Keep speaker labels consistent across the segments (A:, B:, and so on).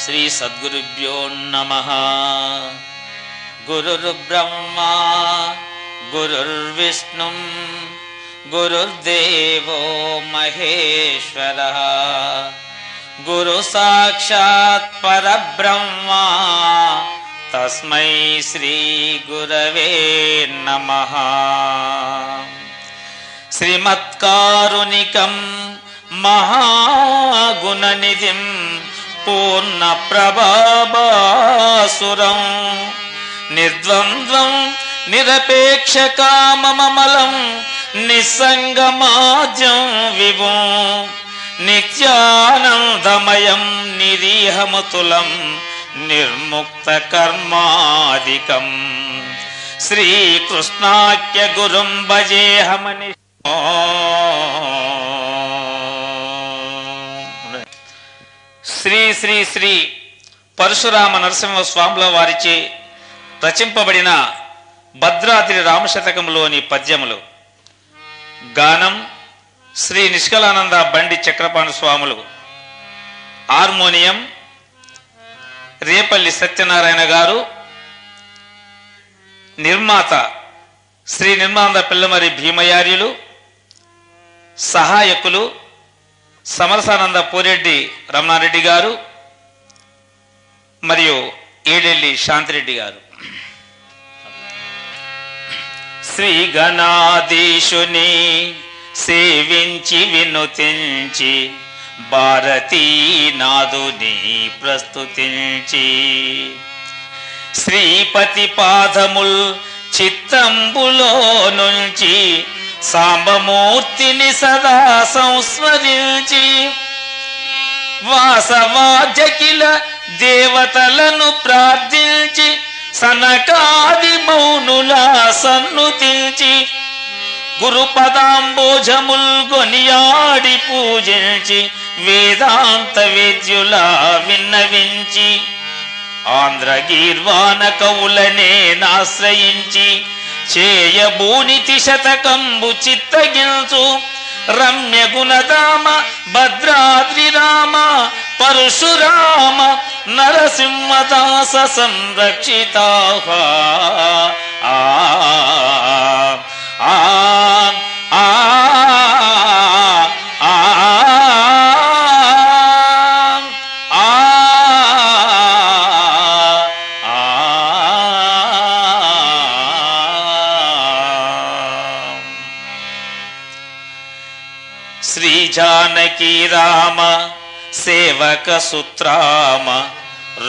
A: శ్రీ సద్గురుభ్యో నమః. గురుర్బ్రహ్మా గురుర్విష్ణు గురుర్దేవో మహేశ్వరః. గురు సాక్షాత్ పరబ్రహ్మ తస్మై శ్రీ గురవే నమః. శ్రీమత్కారుణికం మహాగుణనిధిం పూర్ణ ప్రభాసురం నిర్ద్వంద్వం నిరపేక్షకామమలం నిస్సంగమాద్యం విభుం నిత్యానందమయం నిరీహమతులం నిర్ముక్త కర్మాదికం శ్రీకృష్ణాఖ్య గురుం భజేహమని. శ్రీ శ్రీ శ్రీ పరశురామ నరసింహ స్వాముల వారిచే రచింపబడిన భద్రాద్రి రామశతకంలోని పద్యములు. గానం శ్రీ నిష్కలానంద బండి చక్రపాణి స్వాములు. హార్మోనియం రేపల్లి సత్యనారాయణ గారు. నిర్మాత శ్రీ నిర్మానంద పిల్లమరి భీమయార్యులు. సహాయకులు సమరసానంద పోరెడ్డి రమణారెడ్డి గారు మరియు ఏడెల్లి శాంతిరెడ్డి గారు. శ్రీ గణాధీశుని సేవించి వినుతించి భారతీనాథుని ప్రస్తుతించి శ్రీపతి పాదముల్ చిత్తంబులో నుంచి సాంబమూర్తిని సదా సంస్మరించి వాసవాజకిల దేవతలను ప్రార్థించి సనకాది మౌనుల సన్నుతించి గురుపదాంబోజముల్ గొనియాడి పూజించి వేదాంత వేద్యుల విన్నవించి ఆంధ్రగీర్వాణ కవులనే నాశ్రయించి చేయబూనితి శతకంబు చిత్తగించు రమ్య గుణధామ భద్రాద్రి రామ పరశురామ నరసింహదాస సంరక్షితా. శ్రీ జానకి రామ సేవక సుత్రామ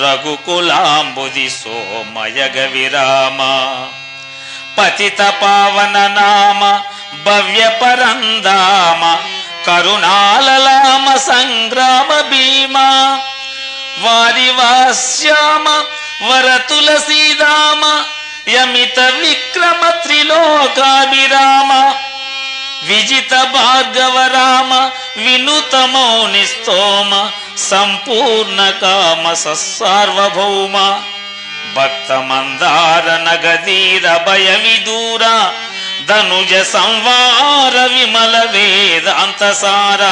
A: రఘుకులాంబుది సోమయగ విరామ పతిత పావన నామ భవ్య పరందామ కరుణాలలామ సంగ్రామ భీమా వారి వాస్యామ వర తులసీదామ యమిత విక్రమ త్రిలోకాభిరామ విజిత భార్గవ రామ వినుత మౌని స్తోమ సంపూర్ణ కామ ససార్వభౌమ భక్త మందార నగధీర భయ విదూర ధనుజ సంవార విమల వేదాంత సార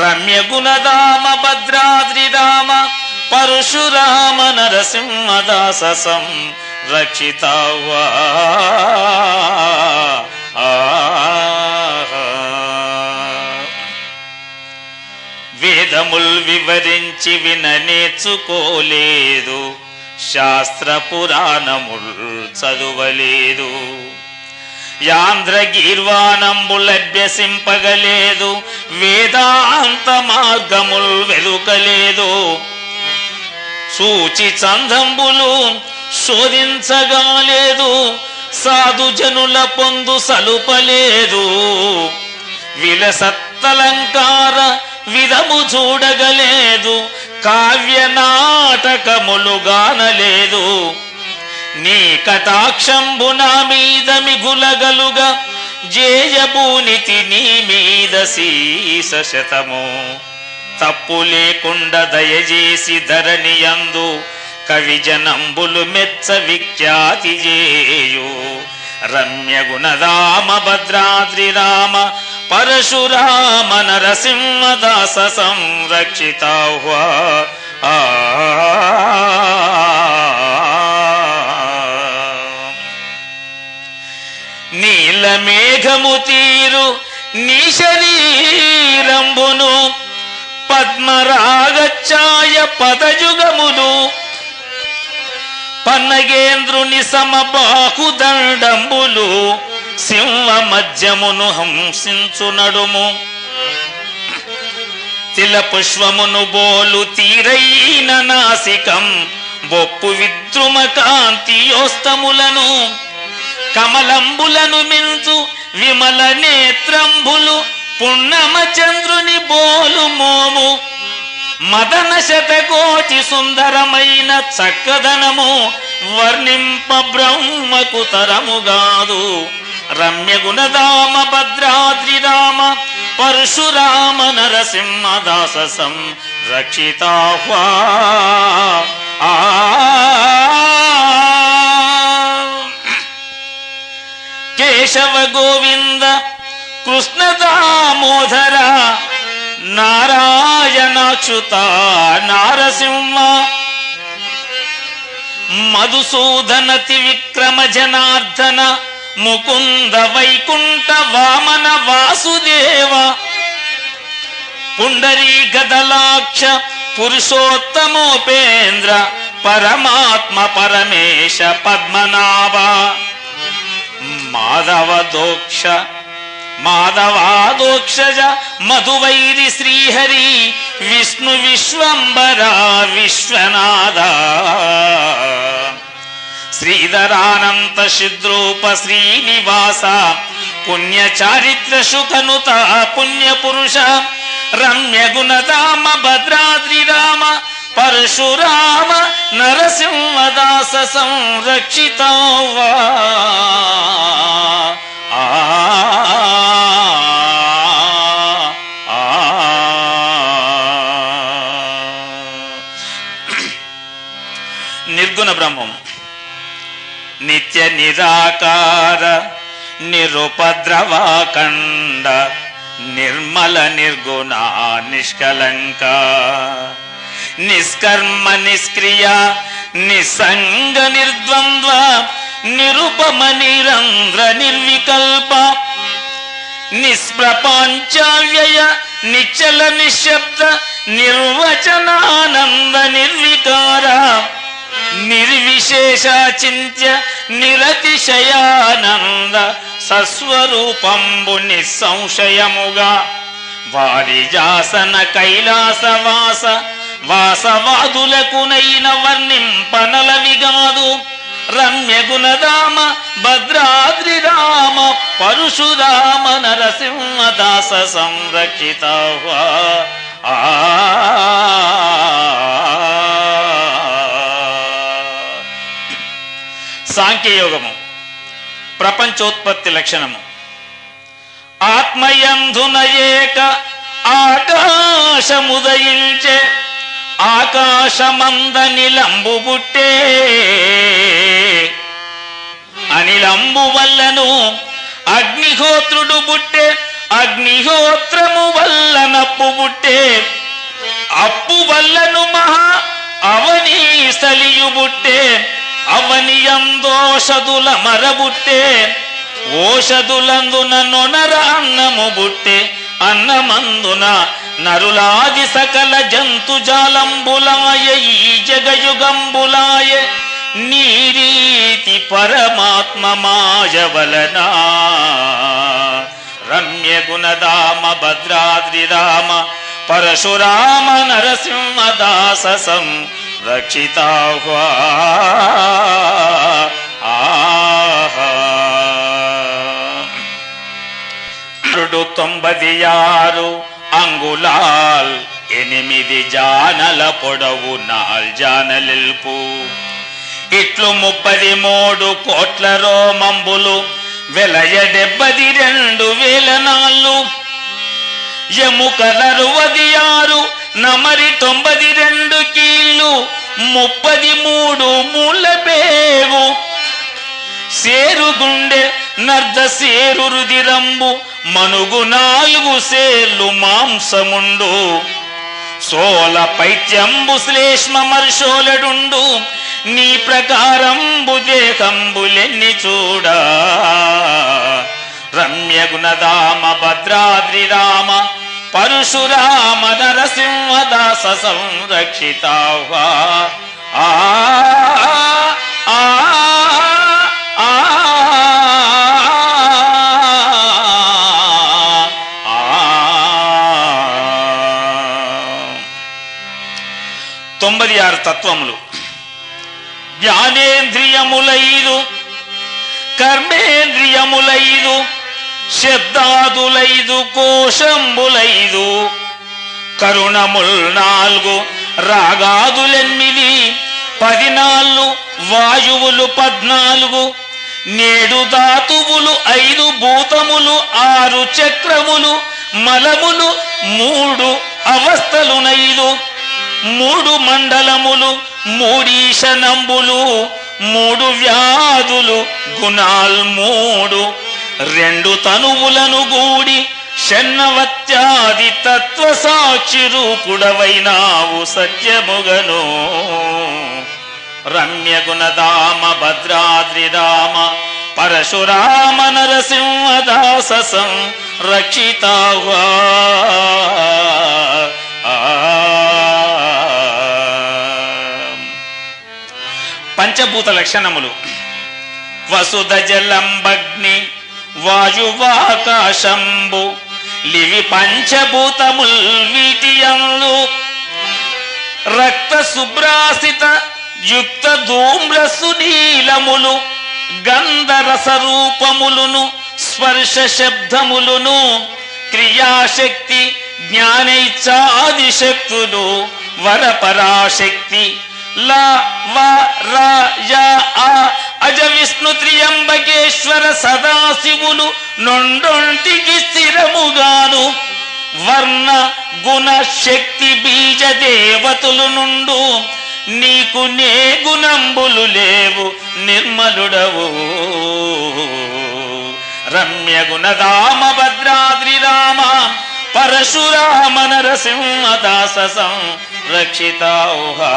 A: రమ్య గుణధామ భద్రాద్రి రామ పరశురామ నరసింహదాస సంరక్షితా. వేదముల్ వివరించి విననేర్చుకోలేదు, శాస్త్ర పురాణముల్ చదువలేదు, యాంధ్రగీర్వాణంబులభ్యసింపగలేదు, వేదాంత మార్గముల్ వెలుకలేదు, సూచి చందంబులు శోధించగాలేదు, సాధుజనుల పొందు సలుపలేదు, విలసత్తలంకార విధము చూడగలేదు, కావ్య నాటకములు గానలేదు, నీ కటాక్షంబు నా మీద మిగులగలుగా జేయబూనితి నీ మీద శీస శతము, తప్పు లేకుండా దయచేసి ధరణియందు కవిజనంబులు మెచ్చ విఖ్యాతి చేయు. రమ్య గుణధామ భద్రాద్రి రామ పరశురామ నరసింహదాస సంరక్షితా. ఆ నీల మేఘము తీరు నీ శరీరంబును పద్మరాగఛాయ పదయుగములు పన్నగేంద్రుని సమబాహుదండంబులు సింహ మధ్యమును హంసించు నడుము తిల పుష్పమును బోలు తీరైన నాసికం బొప్పు విద్రుమ కాంతియోస్తములను కమలంబులను మించు విమల నేత్రంబులు పున్నమ చంద్రుని బోలు మోము మదన శతకోటి సుందరమైన చక్కదనము వర్ణింప బ్రహ్మకు తరముగాదు రమ్య గుణదామ భద్రాద్రి రామ పరశురామ నరసింహదాస సంరక్షితాహ్వా కేశవ గోవింద కృష్ణ దామోదర నారాయణాచ్యుత నారసింహ మధుసూదన త్రివిక్రమ జనార్దన ముకుంద వైకుంఠ వామన వాసుదేవ పుండరీకదలాక్ష పురుషోత్తమోపేంద్ర పరమాత్మ పరమేశ పద్మనాభ మాధవాదోక్షజ మధువైరి శ్రీహరి విష్ణు విశ్వంబర విశ్వనాథ శ్రీధరానంత శుద్రూప శ్రీనివాస పుణ్యచారిత్ర సుఖనుత పుణ్యపురుష రమ్య గుణధామ భద్రాద్రి రామ పరశురామ నరసింహదాస సంరక్షితావా నిర్గుణ బ్రహ్మం నిత్య నిరాకార నిరుపద్రవాకండ నిర్మల నిర్గుణ నిష్కలంక నిష్కర్మ నిష్క్రియ నిస్సంగ నిర్ద్వంద్వ నిరుపమ నిరంధ్ర నిర్వికల్ప నిష్ప్రపంచవ్యయ నిశ్చల నిశ్శబ్ద నిర్వచనానంద నిర్వికార నిర్విశేష చింత్య నిరతిశయానంద సస్వరూపంబు నిస్సంశయముగా వారిజాసన కైలాసవాస వాసవాదులకునైన వర్ణింపనలవిగాదు రమ్య గుణధామ భద్రాద్రి రామ పరశురామ నరసింహదాస సంరక్షిత సాంఖ్యయోగము ప్రపంచోత్పత్తి లక్షణము ఆత్మయంధున ఏక ఆకాశముదయించే ఆకాశమందనిలంబు బుట్టే అనిలంబు వల్లను అగ్నిహోత్రుడు బుట్టే అగ్నిహోత్రము వల్ల నప్పు బుట్టే అప్పు వల్లను మహా అవని సలియు బుట్టే అవనియందోషదుల మరబుట్టే ఓషదులందున నొనర అన్నము బుట్టే అన్నమందున నరులాది సకల జంతుజాలంబులాయ ఈ జగయుగంబులాయ నీరీతి పరమాత్మ మాయవలనా రమ్య గుణధామ భద్రాద్రి రామ పరశురామ నరసింహదాస సంరక్షితాహ్వా 96 అంగుళాల్ 8 జానల పొడవు 4 జానలెల్పు ఇట్లు 33 కోట్ల రోమంబులు వెలయ 72,000 నాళ్ళు ఎముకల 66 నమరి 92 కీళ్ళు 33 మూల బేవు సేరుగుండె నర్ద సేరు రుదిరంబు మనుగు 4 సేర్లు మాంసముండు సోల పైత్యంబు శ్లేష్మ మర్షోలడుండు నీ ప్రకారంబు దేహంబులెన్ని చూడా రమ్య గుణధామ భద్రాద్రి రామ పరశురామ నరసింహదాస సంరక్షితావా ఆ తొంభై 6 తత్వములు. జ్ఞానేంద్రియములైదు, కర్మేంద్రియములైదు, శబ్దాదులైదు, కోశంబులైదు, కరుణముల్ 4, రాగాదులెనిమిది, 14 వాయువులు 14, 7 ధాతువులు, 5 భూతములు, 6 చక్రములు, మలములు 3 అవస్థలునైదు, 3 మండలములు, 3 ఈశనంబులు, 3 వ్యాధులు, గుణాల్ 3, 2 తనువులను గూడి షణ్ణవత్యాది తత్వ సాక్షి రూపుడవైనావు సత్యముగను. రమ్య గుణధామ భద్రాద్రి రామ పరశురామ నరసింహదాస సంరక్షితావా. పంచభూత లక్షణములు. వసుధ జలంబగ్ని వాయువాకాశంబు లివి పంచభూతముల్ వీటియందు రక్త శుభ్రాసిత యుక్త ధూమ్ర సునీలములు గంధరస రూపములును స్పర్శ శబ్దములును క్రియాశక్తి జ్ఞానైచ్ఛాది శక్తులు వరపరాశక్తి లా వా రా యా ఆ అజ విష్ణు త్రియంబకేశ్వర సదాశివులు నొండొంటికి స్థిరముగాను వర్ణ గుణ శక్తి బీజ దేవతలు నుండు నీకు నే గుణంబులు లేవు నిర్మలుడవు. రమ్య గుణధామ భద్రాద్రి రామ పరశురామ నరసింహదాస సంరక్షితావా.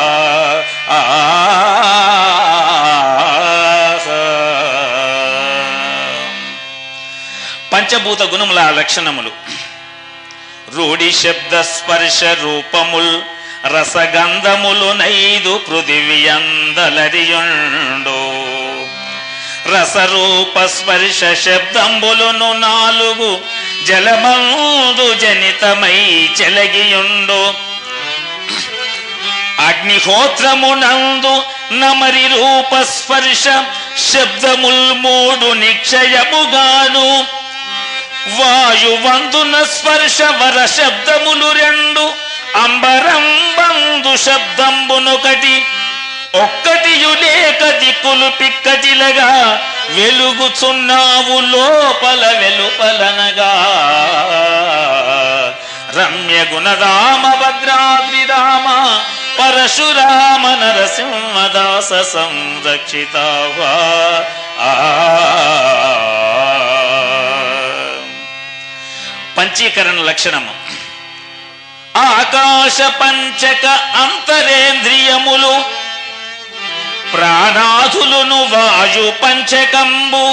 A: పంచభూత గుణముల లక్షణములు. రూఢి శబ్ద స్పర్శ రూపముల్ రసగంధములు 5 పృథివియందలరియుండు రసరూప స్పర్శ శబ్దంబులును 4 జలమందు జనితమై చెలగియుండు. అగ్నిహోత్రమునందు నమరి రూప స్పర్శ శబ్దముల్ 3 నిక్షయముగాను వాయువందున స్పర్శ వర శబ్దములు 2 అంబరం బంధు శబ్దంబునొకటి ఒక్కటియులేక దిక్కులు పిక్కటిలగా వెలుగుచున్నావు లోపల వెలుపలనగా. రమ్య గుణధామ భద్రాద్రి రామ పరశురామ నరసింహదాస సంరక్షితావా. పంచీకరణ లక్షణము. ఆకాశ పంచక అంతరేంద్రియములు ప్రాణాధులును వాయు పంచకంబు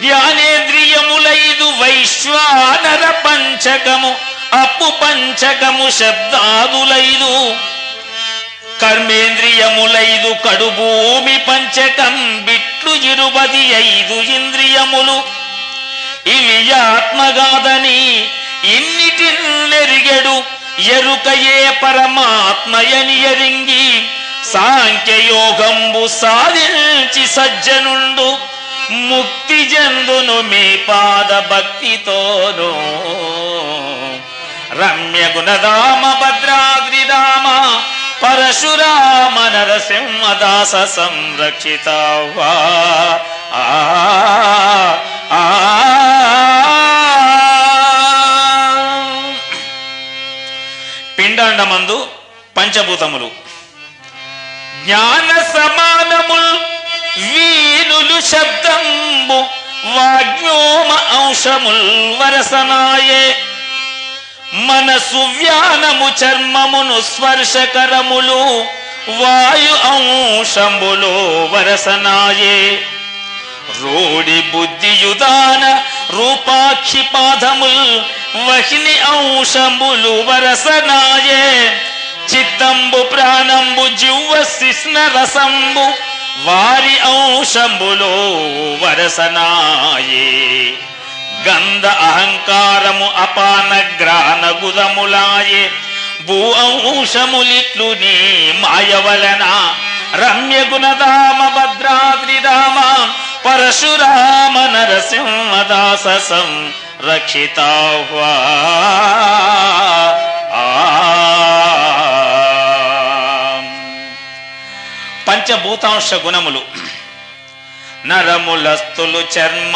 A: జ్ఞానేంద్రియములైదు వైశ్వానర పంచకము అప్పు పంచకము శబ్దాదులైదు కర్మేంద్రియములైదు కడుభూమి పంచకం బిట్లు 25 ఇంద్రియములు ఇవి ఆత్మగాదని ఇన్నిటిల్లెరిగెడు ఎరుకయే పరమాత్మయని ఎరింగి సాంఖ్యయోగంబు సాధించి సజ్జనుండు ముక్తి జందును మీ పాద భక్తితోను. రమ్య గుణధామ భద్రాద్రి రామ పరశురామ నరసింహదాస సంరక్షితావా. పిండాండమందు పంచభూతములు. జ్ఞాన సమానముల్ వీనులు శబ్దంబు వాగ్వ్యోమ అంశముల్ వరసనాయే మనసు వ్యానము చర్మమును స్పర్శకరములు వాయు అంశంబులో వరసనాయే రోడి బుద్ధియుదాన రూపాక్షి పాదముల్ వహిని అంశంబులు వరసనాయే చిత్తంబు ప్రాణంబు జివ్వ శిష్ణ రసంబు వారి అంశంబులో వరసనాయే గంధ అహంకారము అపాన గ్రాన గుదములాయే భూ అంశములిట్లు నీ మాయవలన రమ్య గుణధామ భద్రాద్రిధామ పరశురామ నరసింహదాస సంరక్షితాహ్వా పంచభూతాంశ గుణములు నరములస్తులు చర్మ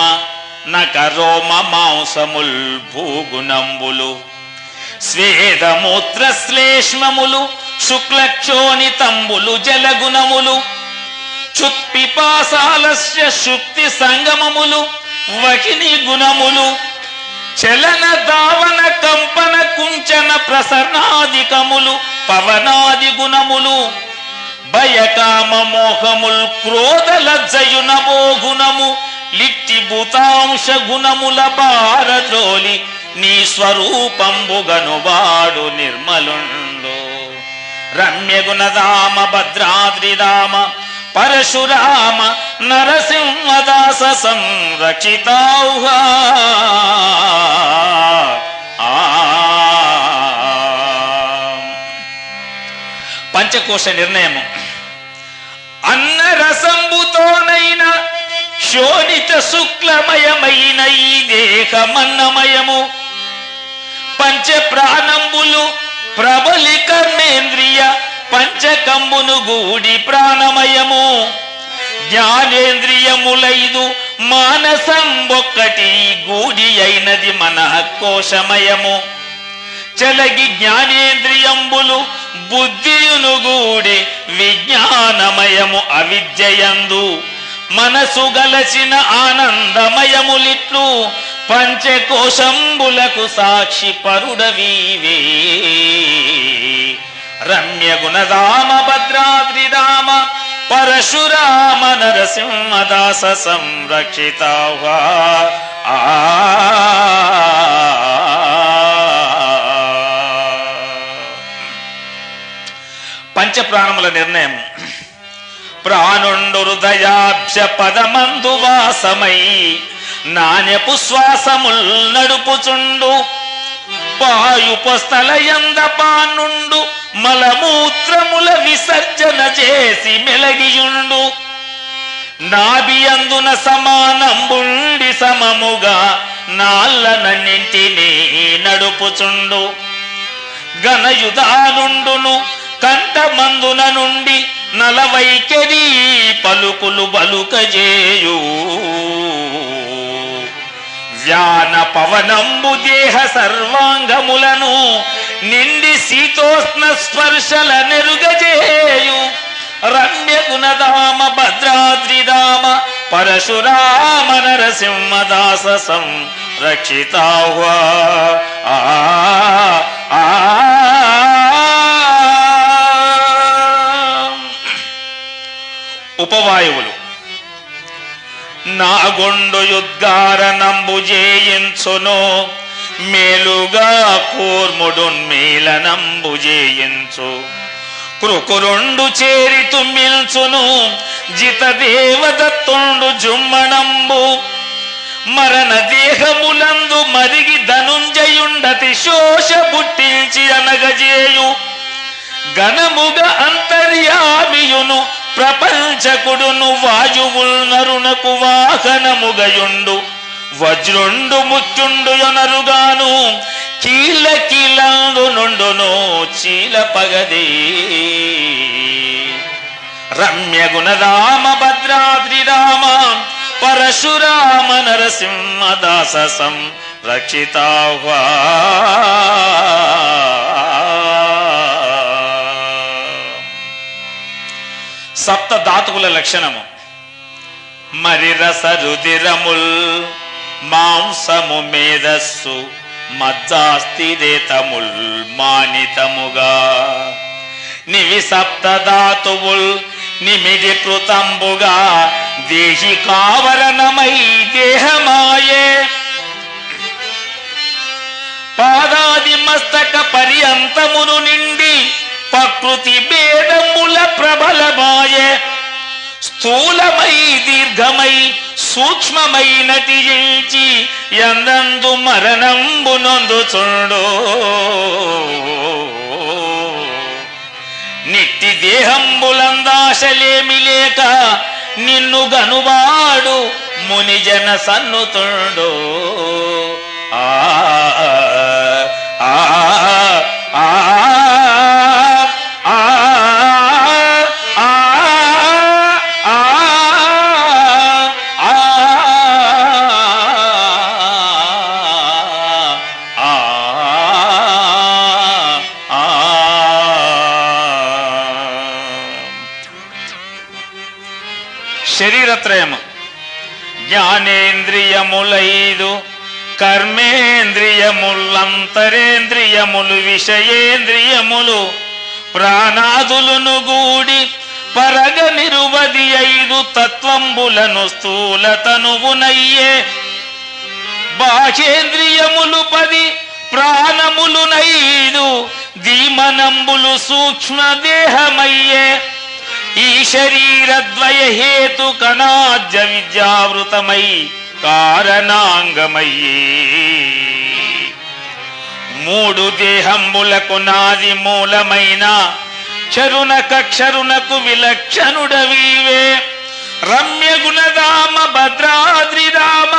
A: నకరోమ మాంసముల్ భూగుణంబులు స్వేదమూత్ర శ్లేష్మములు శుక్లక్షోణితంబులు జలగుణములు చుత్పిపాసాలస్య శుక్తి సంగమములు వహిని గుణములు చలన దావన కంపన కుంచన ప్రసరణాదికములు పవనాది గుణములు భయకామ మోహముల్ క్రోధ లజ్జయునమో గుణము లిట్టి భూతాంశ గుణముల భారద్రోలి నీ స్వరూపంబుగనువాడు నిర్మలుండు రమ్య గుణధామ భద్రాద్రిధామ పరశురామ నరసింహదాస సంరక్షితాహ్వా పంచకోశ నిర్ణయము అన్న రసంబుతోనైన శోణిత శుక్లమయమైన ఈ దేహమన్నమయము పంచ ప్రాణంబులు ప్రబలి కర్మేంద్రియ పంచకంబును గూడి ప్రాణమయము జ్ఞానేంద్రియములైదు మానసంబొక్కటి గూడి అయినది మనః కోశమయము చలగి జ్ఞానేంద్రియంబులు బుద్ధియును గూడి విజ్ఞానమయము అవిద్యయందు మనసు గలచిన ఆనందమయములిట్లు పంచకోశంబులకు సాక్షి పరుడవీవే రమ్య గుణధామ భద్రాద్రిధామ పరశురామ నరసింహదాస సంరక్షితాహ్వా పంచప్రాణముల నిర్ణయం ప్రాణుండు హృదయాబ్జ పదమందు వాసమై నాణ్యపు శ్వాసముల్ నడుపుచుండు పాయుపస్థలయంద పానుండు మలమూత్రముల విసర్జన చేసి మెలగియుండు నాభియందున సమానంబుండి సమముగా నాళ్ళనన్నింటినీ నడుపుచుండు ఘనయుధానుండును కంఠమందున నుండి నలవైకెరీ పలుకులు బలుకజేయు వ్యాన పవనంబు దేహ సర్వాంగములను నిండి శీతోష్ణ స్పర్శల నెరుగజేయు రమ్య గుణధామ భద్రాద్రిధామ పరశురామ నరసింహదాస సంరక్షితాహ్వా ఉపవాయువులు నాగొండు యుద్గారనంబు జేయించును మేలుగా కూర్ముడున్మీలనంబు జేయించు కృకురుండు చేరి తుమ్మిల్చును జిత దేవదత్తుండు జుమ్మణంబు మరణ దేహములందు మరిగి ధనుంజయుండతి శోష పుట్టించి అనగజేయు ఘనముగా అంతర్యామియును ప్రపంచకుడును వాయువుల్ నరునకు వాహనముగయుండు వజ్రుండు ముత్యుండు యొనరుగాను కీల కీలందు నుండును చీల పగదే రమ్య గుణధామ భద్రాద్రిధామ పరశురామ నరసింహదాస సంరక్షితాహ్వా సప్త ధాతువుల లక్షణము మరిరస రుదిరముల్ మాంసము మేధస్సు మజ్జాస్తిదేతముల్ మానితముగా నివి సప్తధాతువుల్ నిమిది కృతంబుగా దేహి కావరణమై దేహమాయే పాదాది మస్తక పర్యంతమును నిండి ప్రకృతి భేదముల ప్రబలమాయే స్థూలమై దీర్ఘమై సూక్ష్మమైనటి ఎంచి ఎందందు మరణంబు నొందుచుండు నిట్టి దేహంబులందాశలేమి లేక నిన్ను గనువాడు మునిజన సన్నుతుండు ఆ ఆ ఆ శరీరత్రయము జ్ఞానేంద్రియములైదు కర్మేంద్రియములంతరేంద్రియములు విషయేంద్రియములు ప్రాణాదులను గూడి పరగ 25 తత్వంబులను స్థూల తనువునయ్యే బాహ్యేంద్రియములు 10 ప్రాణములునైదు ధీమనంబులు సూక్ష్మ దేహమయ్యే ఈ శరీరద్వయ హేతు కణాద్య విద్యావృతమై కారణాంగమయ్యే 3 దేహంబులకు నాది మూలమైన చరునకక్షరునకు విలక్షణుడవీవే రమ్య గుణధామ భద్రాద్రి రామ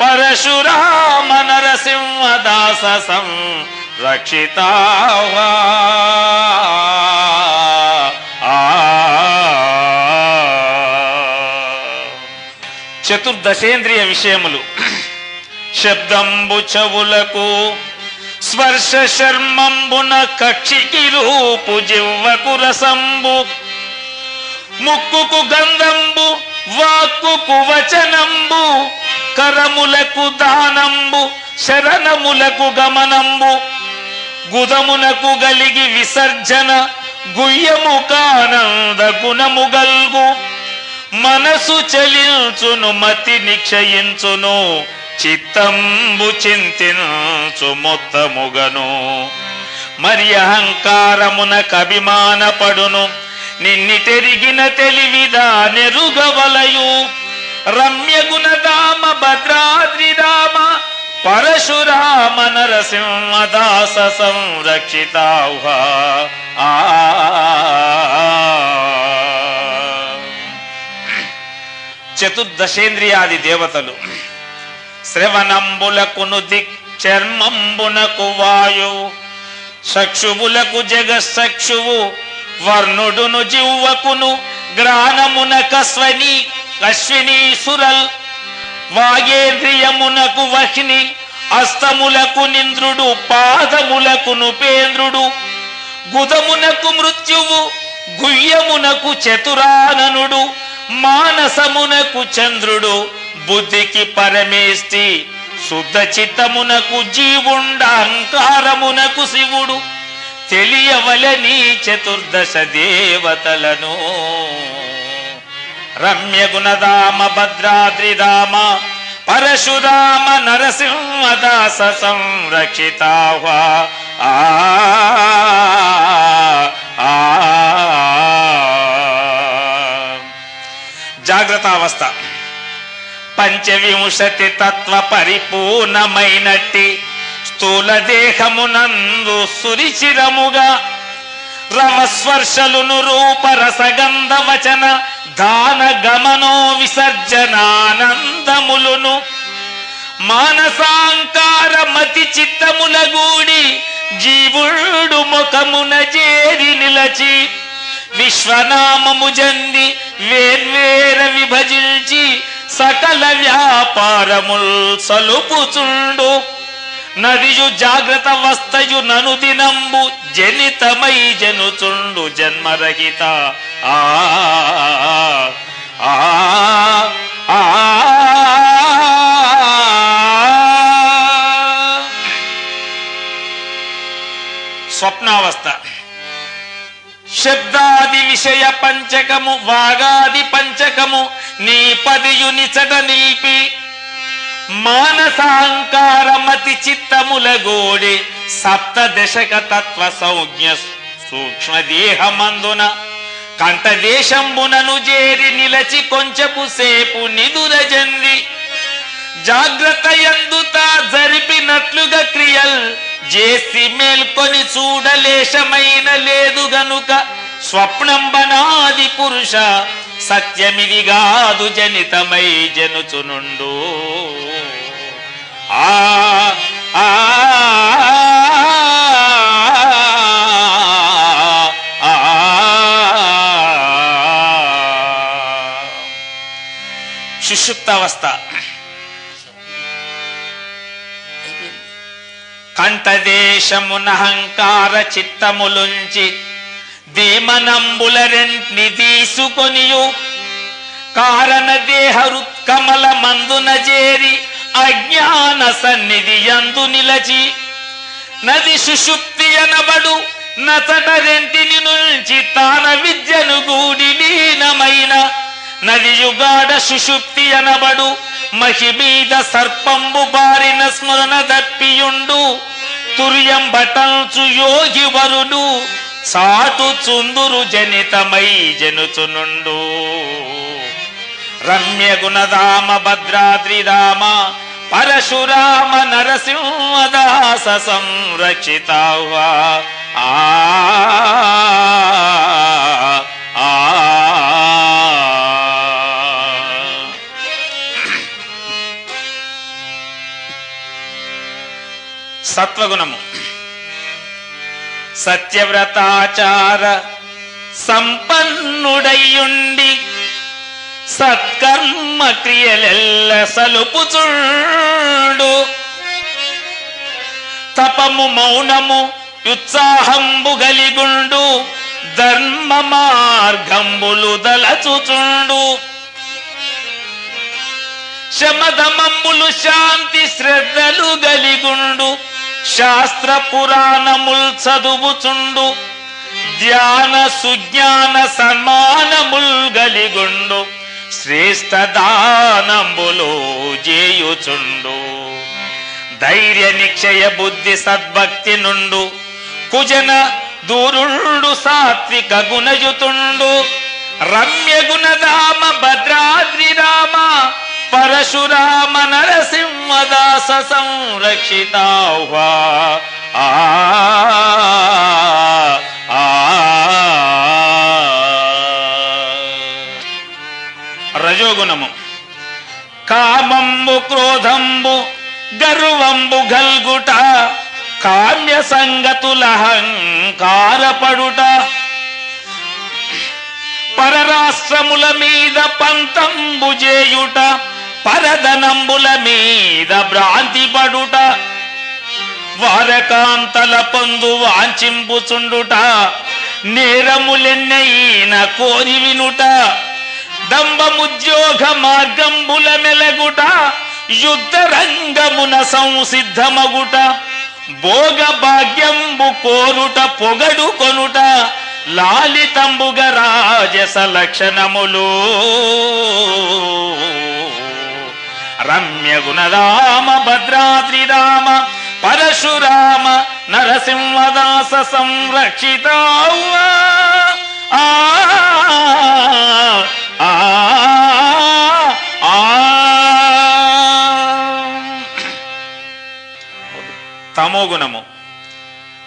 A: పరశురామ నరసింహదాస సంరక్షితావా చతుర్దశేంద్రియ విషయములు శబ్దంబు చెవులకు స్పర్శ శర్మంబున కక్షికి రూపు జివ్వకు రసంబు ముక్కుకు గంధంబు వాక్కుకు వచనంబు కరములకు దానంబు శరణములకు గమనంబు గుదమునకు గలిగి విసర్జన గుయ్యము కానంద గుణము గల్గు మనసు చలించును మతి నిక్షయించును చిత్తంబు చింతించు మొత్తముగను మరి అహంకారమున కభిమానపడును నిన్నిటెరిగిన తెలివిదా నెరుగవలయు రమ్య గుణధామ భద్రాద్రి రామ పరశురామ నరసింహదాస సంరక్షితావా చతుర్దశేంద్రియాది దేవతలు శ్రవణంబులకును దిక్చర్మంబునకు వాయువు చక్షువులకు జగచక్షువు వర్ణుడును జివ్వకును గ్రాణమునకస్వని అశ్వినీసురల్ వాగేంద్రియమునకు వహ్ని అస్తములకు నింద్రుడు పాదములకు నుపేంద్రుడు గుదమునకు మృత్యువు గుయ్యమునకు చతురాననుడు మానసమునకు చంద్రుడు బుద్ధికి పరమేష్టి శుద్ధ చిత్తమునకు జీవుండ అహంకారమునకు శివుడు తెలియవలని చతుర్దశ దేవతలను రమ్య గుణధామ భద్రాద్రి రామ పరశురామ నరసింహదాస సంరక్షితావా జాగ్రత్తావస్థ పంచవింశతి తత్వ పరిపూర్ణమైనట్టి స్థూల దేహమునందు సురిచిరముగా రమస్పర్శలును రూపరసగంధ వచన దాన గమనో విసర్జనానందములును మానసాంకార మతి చిత్తముల గూడి జీవుడు ముఖమున చేరి నిలచి విశ్వనామము జంది వేర్వేర విభజించి సకల వ్యాపారముల్ సలుపుచుండు నదియు జాగ్రత్త వస్తయు ననుదినంబు జనితమై జనుచుండు జన్మరహిత ఆ ఆ ఆ పంచకము వాగాది పంచకము నీ పదియునిచట నిలిపి మానసాంకారమతి చిత్తములగోడి సప్తదశక తత్వ సంజ్ఞ సూక్ష్మదేహమందున కంఠదేశంబునను చేరి నిలచి కొంచెపు సేపు నిదురజంది జాగ్రత్త యందుతా జరిపినట్లుగా క్రియల్ చేసి మేల్కొని చూడలేశమైన లేదు గనుక స్వప్నంబనాది పురుష సత్యమిదిగాదు జనితమై జనుచునుండు. ఆ సుషుప్తావస్థ. కంఠదేశమునహంకార చిత్తములుంచి ధీమనంబులరెంటిని తీసుకొనియు కారణ దేహరుత్కమల మందున చేరి అజ్ఞాన సన్నిధి యందు నిలచి నది సుషుప్తి అనబడు నచట రెంటిని నుంచి తాన విద్యను గూడి లీనమైన నది యుగాడ సుషుప్తి అనబడు మహిమీద సర్పంబు బారిన స్మరణ దప్పియుండు తుర్యం బటంచు యోగి వరుడు సాటు చుందురు జనితమై జనుచునుండు. రమ్య గుణధామ భద్రాద్రిధామ పరశురామ నరసింహదాస సంరక్షితావా. సత్వగుణము. సత్యవ్రతాచార సంపన్నుడయ్యుండి సత్కర్మ క్రియలెల్ల సలుపుచుండు తపము మౌనము ఉత్సాహంబు గలిగుండు ధర్మ మార్గంబులు దలచుచుండు శమధమంబులు శాంతి శ్రద్ధలు గలిగుండు శాస్త్ర పురాణముల్ చదువుచుండు ధ్యాన సుజ్ఞాన సన్మానముల్ గలిగుండు శ్రేష్ఠ దానంబులో చేయుచుండు ధైర్య నిక్షయ బుద్ధి సద్భక్తి నుండు కుజన దూరుండు సాత్విక గుణయుతుండు రమ్య గుణధామ భద్రాద్రిరామ పరశురామ నరసింహదాస సంరక్షితావా. రజోగుణము. కామంబు క్రోధంబు గర్వంబు గల్గుట కామ్య సంగతులహంకారపడుట పరరాష్ట్రముల మీద పంతంబు చేయుట పరధనంబుల మీద భ్రాంతి పడుట వారకాంతల పొందు వాంఛింపుచుండుట నేరములెన్నైన కోరి వినుట దంభముద్యోగ మార్గంబుల మెలగుట యుద్ధ రంగమున సంసిద్ధమగుట భోగ భాగ్యంబు కోరుట పొగడు కొనుట లాలితంబుగ రాజస లక్షణములు రమ్య గుణరామ భద్రాద్రిరామ పరశురామ నరసింహదాస సంరక్షితావా. తమోగుణము.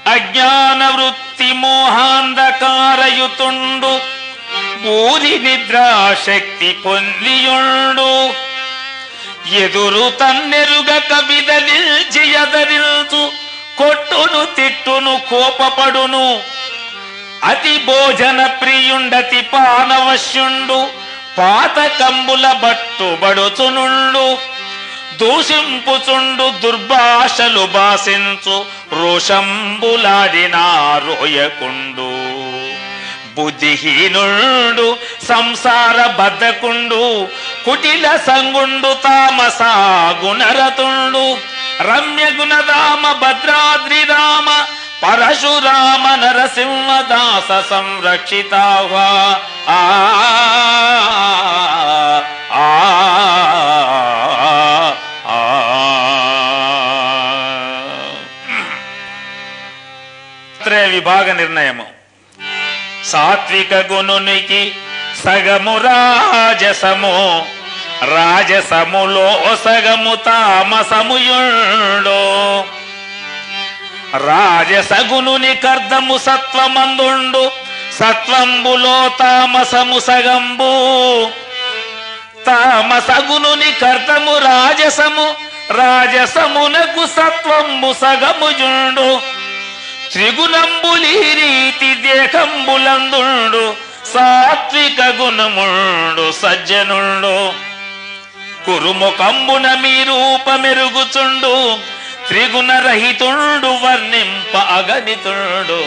A: అజ్ఞాన వృత్తి మోహాంధకారయుతుండు పూరి నిద్రాశక్తి పొందియుండు ఎదురు తన్నెరుగక విదలిల్చి ఎదరిల్చు కొట్టును తిట్టును కోపపడును అతి భోజన ప్రియుండతి పానవశ్యుండు పాతకంబుల బట్టుబడుచునుండు దూషింపుచుండు దుర్భాషలు భాషించు రోషంబులాడినా రోయకుండు బుద్ధిహీనుండు సంసార బద్ధకుండు కుటిల సంగుండు తామసా గుణరతుండు రమ్య గుణధామ భద్రాద్రిరామ పరశురామ నరసింహదాస సంరక్షితావా. విభాగ నిర్ణయము. సాత్విక గుణునికి సగము రాజసము, రాజసములో సగము తామసముయుండు. రాజసగునుని కర్దము సత్వమందుండు, సత్వంబులో తామసము సగంబు. తామసగునుని కర్దము రాజసము, రాజసమునకు సత్వంబు సగముజుండు. త్రిగుణంబులీ రీతి దేహంబులందుండు, సాత్విక గుణముండు సజ్జనుండు. కురుముఖంబున మీ రూపమెరుగుచుండు, త్రిగుణరహితుండు వర్ణింప అగణితుండు.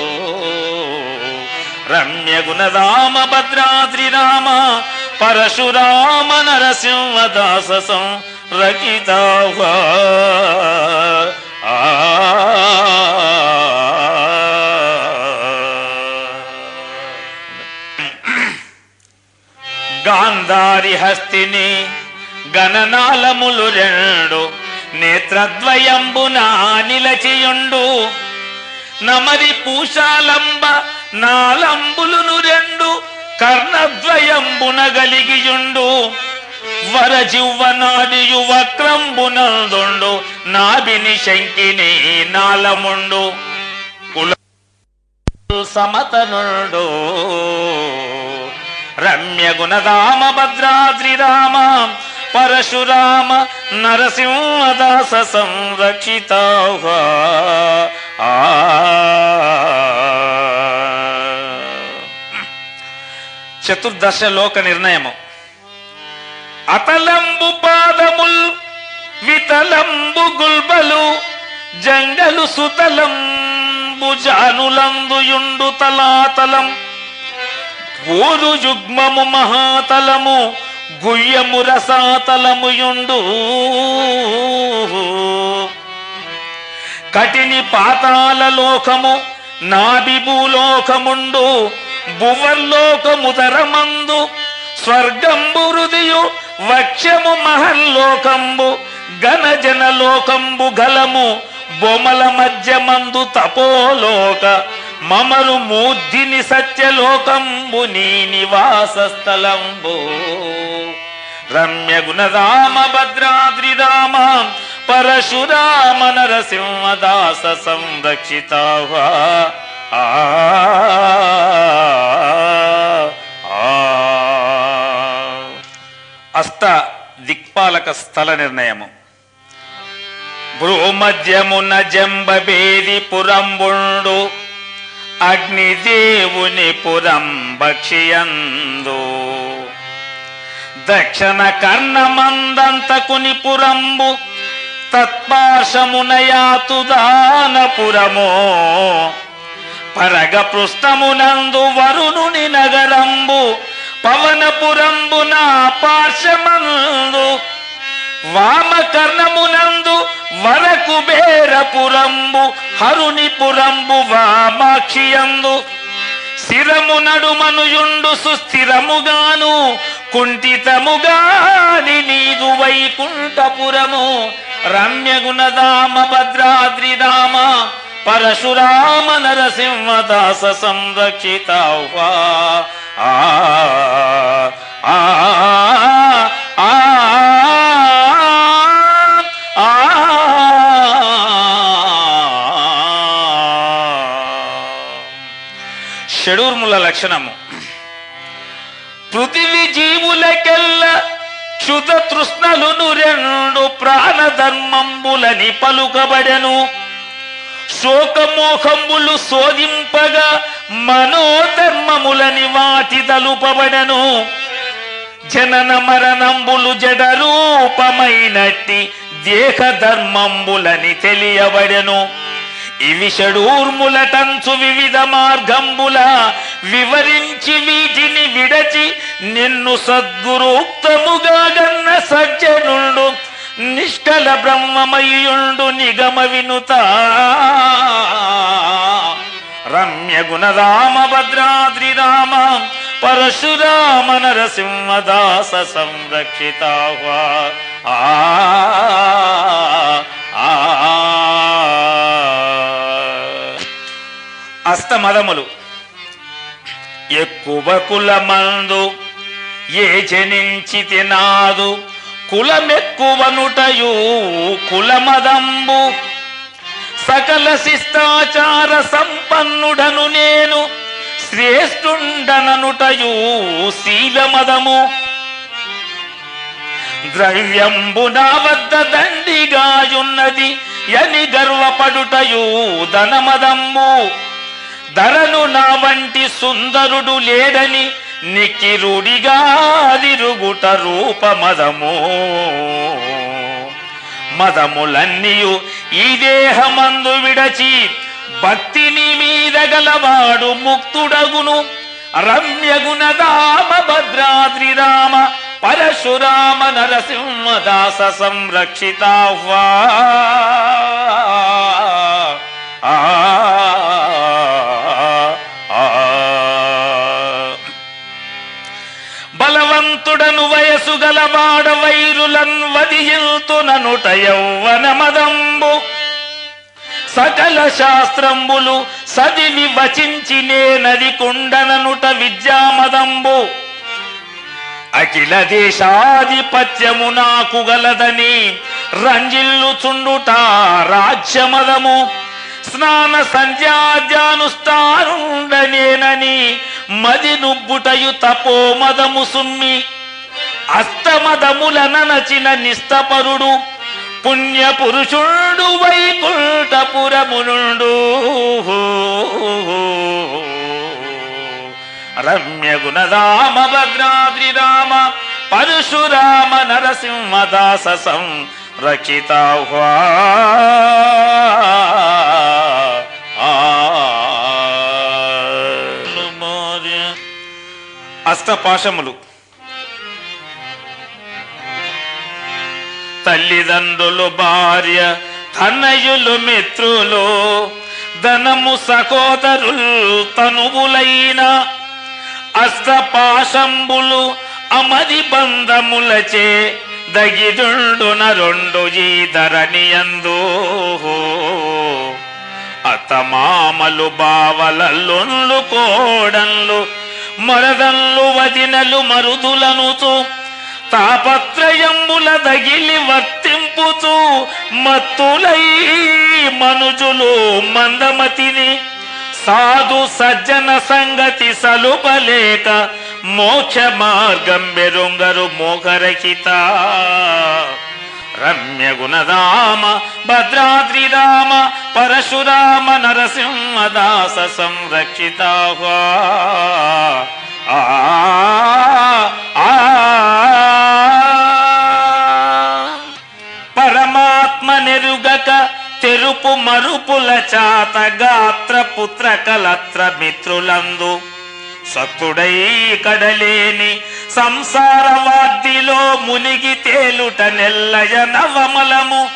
A: రమ్య గుణరామ భద్రాద్రి రామ పరశురామ నరసింహదాస సంరక్షితావా. గాంధారి హస్తిని గణనాళములు రెండు, నేత్రద్వయంబున నిలచియుండు. నమరి పూషాలంబ నాలంబులును రెండు, కర్ణద్వయంబున గలిగియుండు. వరజివ్వనాడియు వక్రంబునందుండు, నాభిని శంకిని నాలముండు. కుల సమతనుండు. రమ్య గుణరామ భద్రాద్రి రామ పరశురామ నరసింహదాస సంరక్షితావా. చతుర్దశ లోక నిర్ణయము. అతలంబు పాదముల్ వితలంబు గుల్బలు, జంగలు సుతలంబు జానులందుయుండు తలాతలం. ఊరు యుగ్మము మహాతలము, గుయ్యము రసాతలముయుండు. కటిని పాతాల లోకము, నాభి భూలోకముండు. భువర్లోకముదరమందు స్వర్గంబు హృదయు, వక్ష్యము మహల్లోకంబు. గణజన లోకంబు గలము, బొమల మధ్యమందు తపోలోక. మమరు మూర్ధిని సత్యలోకంబు, నీ నివాస స్థలంబు. రమ్య గుణరామ భద్రాద్రి రామ పరశురామ నరసింహదాస సంరక్షితావా. అష్ట దిక్పాలక స్థల నిర్ణయము. భ్రూమధ్యమున జంబభేది పురంబుండు, అగ్నిదేవుని పురం భక్షియందు. దక్షిణ కర్ణమందంతకుని పురంబు, తత్పాశమున యాతుదానపురము. పరగ పృష్ఠమునందు వరుణుని నగరంబు, పవనపురంబున పార్శ్వమందు. వామకర్ణమునందు వరకుబేరపురంబు, హరుని పురంబు వామాక్షియందు. శిరము నడుమనుయుండు సుస్థిరముగాను, కుంఠితముగాని నీదు వైకుంఠపురము. రమ్య గుణదామ భద్రాద్రి రామ పరశురామ నరసింహదాస సంరక్షితావా. షడూర్ముల లక్షణము. పృథివీ జీవులకెల్ల క్షుత తృష్ణలును రెండు, ప్రాణధర్మంబులని పలుకబడెను. శోకమోహంబులు శోధింపగా మనోధర్మములని వాటి తలుపబడెను. జనన మరణంబులు జడరూపమైనట్టి దేహధర్మంబులని తెలియబడెను. ఇవి షడూర్ములటంచు వివిధ మార్గంబుల వివరించి వీటిని విడచి నిన్ను సద్గురోక్తముగా గన్న సజ్జనుండు. నిష్కల బ్రహ్మమయుండు నిగమ వినుత. రమ్య గుణరామ భద్రాద్రి రామ పరశురామ నరసింహదాస సంరక్షితాహ్వా. అష్టమదములు. ఎక్కువ కులమందు ఏ జనించితి నాదు కులమెక్కువనుటయు కులమదంబు. సకల శిష్టాచార సంపన్నుడను నేను శ్రేష్ఠుండననుటయు శీలమదము. ద్రవ్యంబు నా వద్ద దండిగాయున్నది యని గర్వపడుటయు ధనమదమ్ము. ధరను నా వంటి సుందరుడు లేడని నికిరుడిగా తిరుగుట రూపమదము. మదములన్నీయు ఈ దేహమందు విడచి భక్తిని మీద గలవాడు ముక్తుడగును. రమ్యగుణదామ భద్రాద్రి రామ పరశురామ నరసింహదాస సంరక్షితాహ్వా. బలవంతుడను వయసు గలవాడ వైరులన్ వదియుతుననుట యౌవనమదంబు. సకల శాస్త్రంబులు సదివి వచించి నేనది కుండననుట విద్యామదంబు. అఖిల దేశాధిపత్యము నాకు గలదని రంజిల్లుచుండుట రాజ్యమదము. స్నాన సంధ్యానుష్ఠానుండనేనని మది నుబ్బుటయు తపోమదము సుమ్మి. అష్టమదముల ననచిన నిష్టపరుడు పుణ్యపురుషుడు వైకుంఠపురమునుండు. రమ్య గుణరామ భద్రాద్రి రామ పరశురామ నరసింహదాస సంరక్షితాహ్వా. అష్టపాశములు. తల్లిదండ్రులు భార్య తనయులు మిత్రులు ధనము సహోదరులు తనువులైన అష్టపాశంబులు అమది బంధములచే దగిదుండున రెండు ఈ ధరణియందు. అత్తమామలు బావలల్లుండ్లు కోడన్లు మరదన్లు వదినలు మరుదులనుచు తాపత్రయంబుల దగిలి వర్తింపుచు మత్తులై మనుజులు మందమతిని సాధు సజ్జన సంగతి సలుపలేక మోక్ష మార్గం బెరుంగరు మోహరహిత. రమ్య గుణరామ భద్రాద్రి రామ పరశురామ నరసింహదాస సంరక్షితాహ్వా. పరమాత్మ నెరుగక తెరుపు మరుపుల చాత గాత్ర పుత్ర కలత్ర మిత్రులందు సత్తుడై కడలేని సంసార వాద్దిలో మునిగి తేలుట నెల్లయ నవమలము.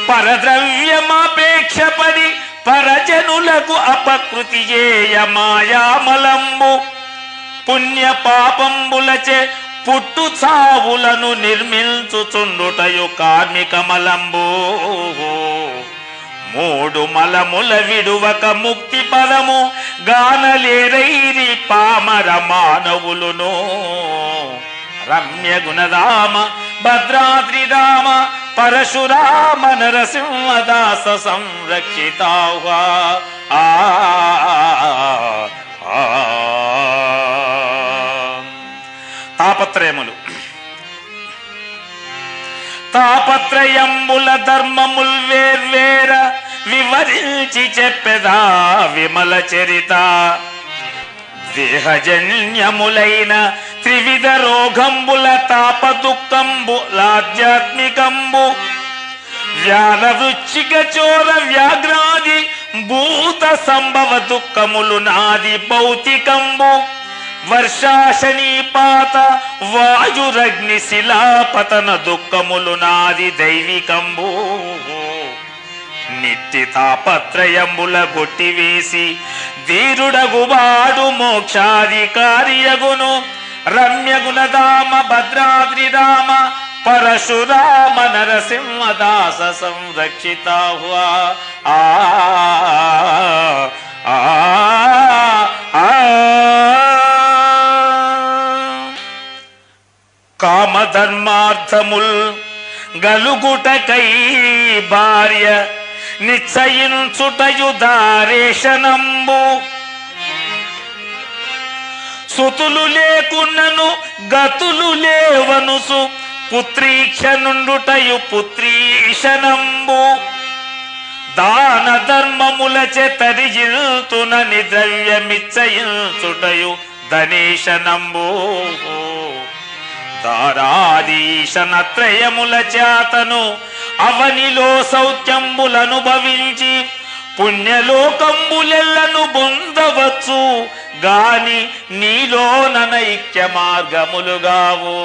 A: పరద్రవ్యమాపేక్షపడి పరజనులకు అపకృతి చేయ మాయామలంబు. పుణ్య పాపంబులచే పుట్టు చావులను నిర్మించుచుండుటయు కార్మికమలంబు. మూడు మలముల విడువక ముక్తి పదము గానలేరైరి పామర మానవులును. రమ్య గుణరామ భద్రాద్రి రామ పరశురామ నరసింహదాస సంరక్షితాహ్వా. తాపత్రయములు. తాపత్రయంబుల ధర్మముల్ వేర్వేర వివరించి చెప్పెదా విమల చరిత. దేహజన్యములైన త్రివిధ రోగంబుల తాప దుఃఖంబులాధ్యాత్మికంబు. వ్యాన వృచ్చిక చోర వ్యాఘ్రాది భూత సంభవ దుఃఖములు నాది భౌతికంబు. వర్షాశనీపాత వాయురగ్ని శిలాపతన దుఃఖములు నాది దైవికంబు. నిత్తి తాపత్రయంబుల గొట్టివేసి ధీరుడగువాడు మోక్షాధికారియగును. రమ్యగుణధామ భద్రాద్రిరామ పరశురామ నరసింహదాస సంరక్షితాహ్వా. ఆ ఆ కామధర్మార్థముల్ గలుగుటకై భార్య నిశ్చయించుటయు దారేషనంబు. సుతులు లేకున్నను గతులు లేవనుసు పుత్రీక్ష నుండుటయు పుత్రీషనంబు. దాన ధర్మములచే తరిజిల్తునని ద్రవ్యమిచ్చయించుటయు ధనేశనంబు. దారాదీశనత్రయముల చేతను అవనిలో సౌఖ్యంబులనుభవించి పుణ్యలోకంబులెల్లను పొందవచ్చు గాని నీలోనైక్య మార్గములుగావు.